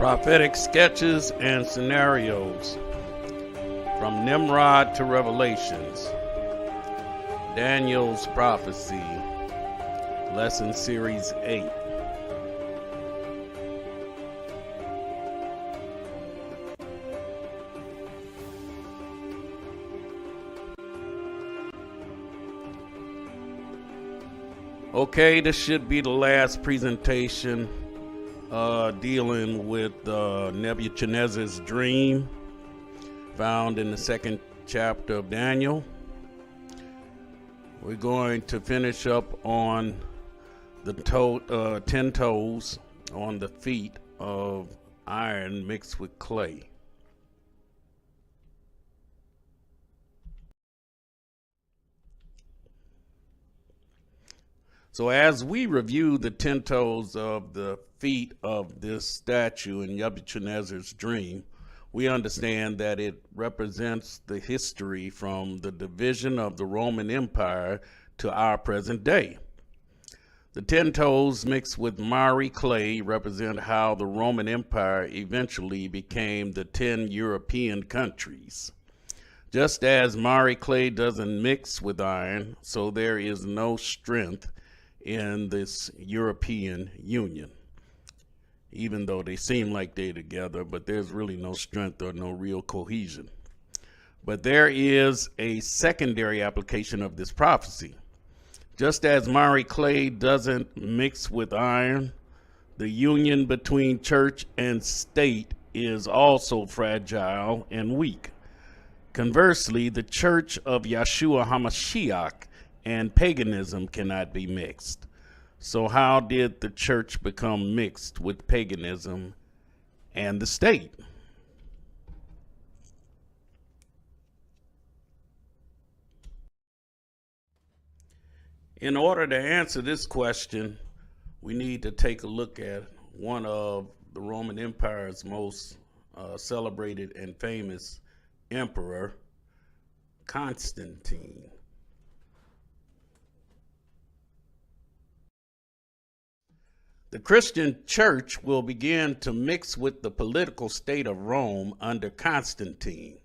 Prophetic sketches and scenarios from Nimrod to Revelations. Daniel's prophecy, lesson series 8. Okay, this should be the last presentation dealing with Nebuchadnezzar's dream found in the second chapter of Daniel. We're going to finish up on the 10 toes on the feet of iron mixed with clay. So as we review the 10 toes of the feet of this statue in Nebuchadnezzar's dream, we understand that it represents the history from the division of the Roman Empire to our present day. The 10 toes mixed with marri clay represent how the Roman Empire eventually became the 10 European countries. Just as marri clay doesn't mix with iron, so there is no strength in this European Union, even though they seem like they're together, but there's really no strength or no real cohesion. But there is a secondary application of this prophecy. Just as marri clay doesn't mix with iron, the union between church and state is also fragile and weak. Conversely, the church of Yeshua HaMashiach and paganism cannot be mixed. So how did the church become mixed with paganism and the state? In order to answer this question, we need to take a look at one of the Roman Empire's most celebrated and famous emperor, Constantine. The Christian church will begin to mix with the political state of Rome under Constantine.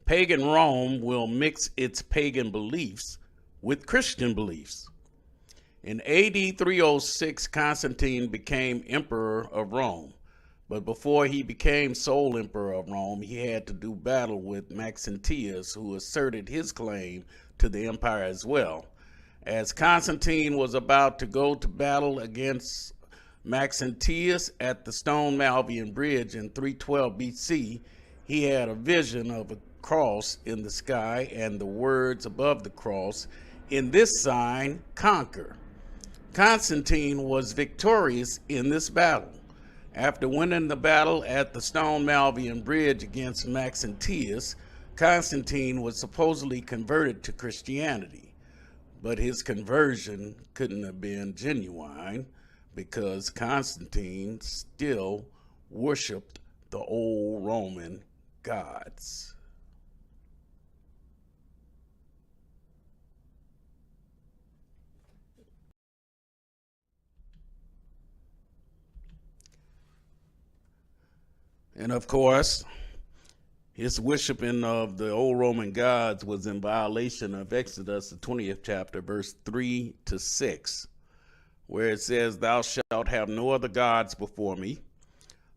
Pagan Rome will mix its pagan beliefs with Christian beliefs. In AD 306, Constantine became emperor of Rome. But before he became sole emperor of Rome, he had to do battle with Maxentius, who asserted his claim to the empire as well. As Constantine was about to go to battle against Maxentius at the Stone Malvian Bridge in 312 BC, he had a vision of a cross in the sky and the words above the cross, "In this sign, conquer." Constantine was victorious in this battle. After winning the battle at the Stone Malvian Bridge against Maxentius, Constantine was supposedly converted to Christianity. But his conversion couldn't have been genuine, because Constantine still worshiped the old Roman gods. And of course, his worshiping of the old Roman gods was in violation of Exodus, the 20th chapter, verse 3 to 6. Where it says, "Thou shalt have no other gods before me.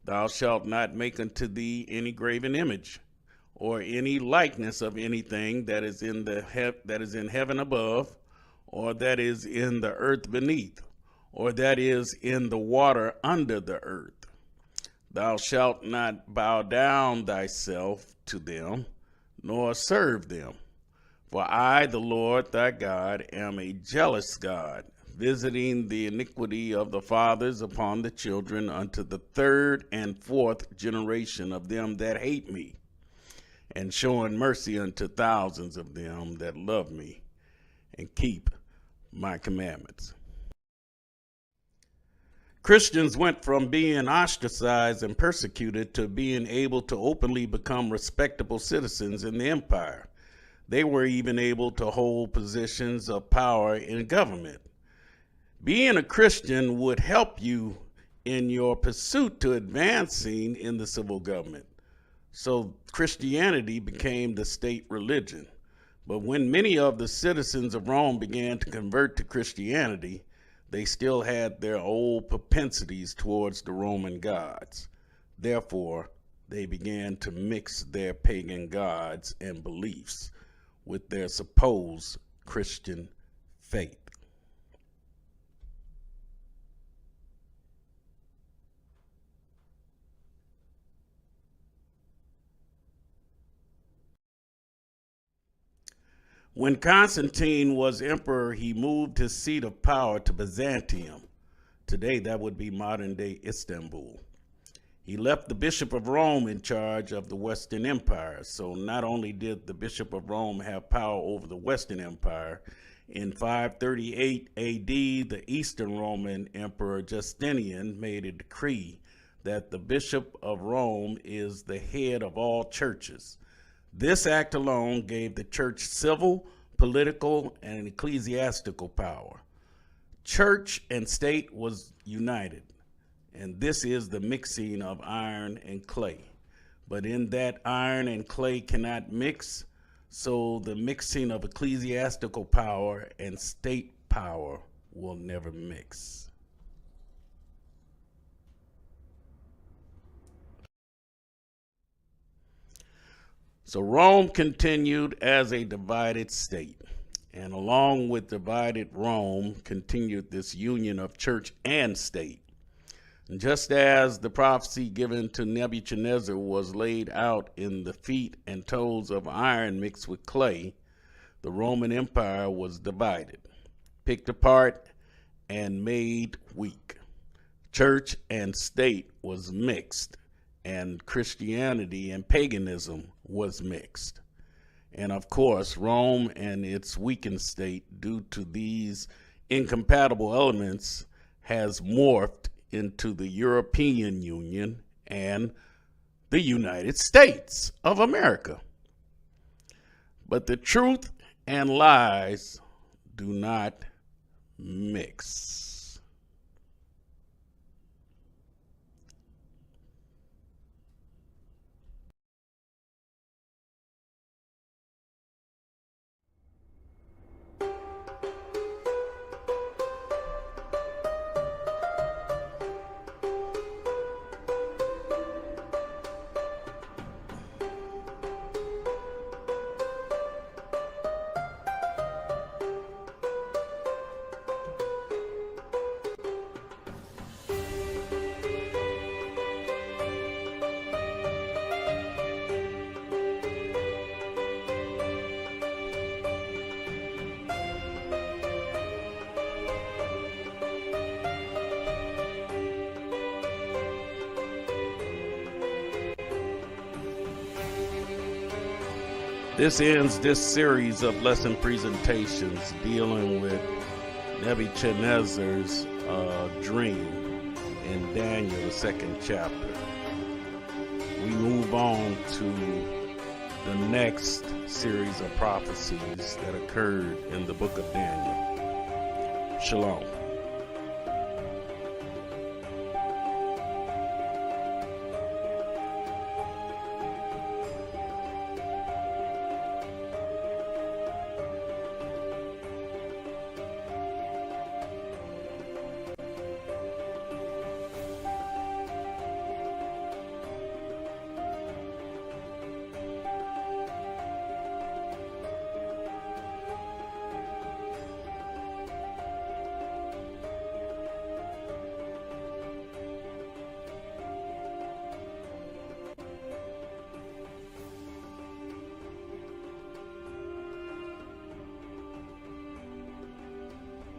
Thou shalt not make unto thee any graven image, or any likeness of anything that is in heaven above, or that is in the earth beneath, or that is in the water under the earth. Thou shalt not bow down thyself to them, nor serve them. For I, the Lord thy God, am a jealous God, visiting the iniquity of the fathers upon the children unto the third and fourth generation of them that hate me, and showing mercy unto thousands of them that love me and keep my commandments." Christians went from being ostracized and persecuted to being able to openly become respectable citizens in the empire. They were even able to hold positions of power in government. Being a Christian would help you in your pursuit to advancing in the civil government. So Christianity became the state religion. But when many of the citizens of Rome began to convert to Christianity, they still had their old propensities towards the Roman gods. Therefore, they began to mix their pagan gods and beliefs with their supposed Christian faith. When Constantine was emperor, he moved his seat of power to Byzantium. Today, that would be modern-day Istanbul. He left the Bishop of Rome in charge of the Western Empire. So not only did the Bishop of Rome have power over the Western Empire, in 538 AD, the Eastern Roman Emperor Justinian made a decree that the Bishop of Rome is the head of all churches. This act alone gave the church civil, political, and ecclesiastical power. Church and state was united, and this is the mixing of iron and clay. But in that iron and clay cannot mix, so the mixing of ecclesiastical power and state power will never mix. So Rome continued as a divided state, and along with divided Rome continued this union of church and state. And just as the prophecy given to Nebuchadnezzar was laid out in the feet and toes of iron mixed with clay, the Roman Empire was divided, picked apart, and made weak. Church and state was mixed, and Christianity and paganism was mixed. And of course, Rome and its weakened state, due to these incompatible elements, has morphed into the European Union and the United States of America. But the truth and lies do not mix. This ends this series of lesson presentations dealing with Nebuchadnezzar's dream in Daniel, the 2nd chapter. We move on to the next series of prophecies that occurred in the book of Daniel. Shalom.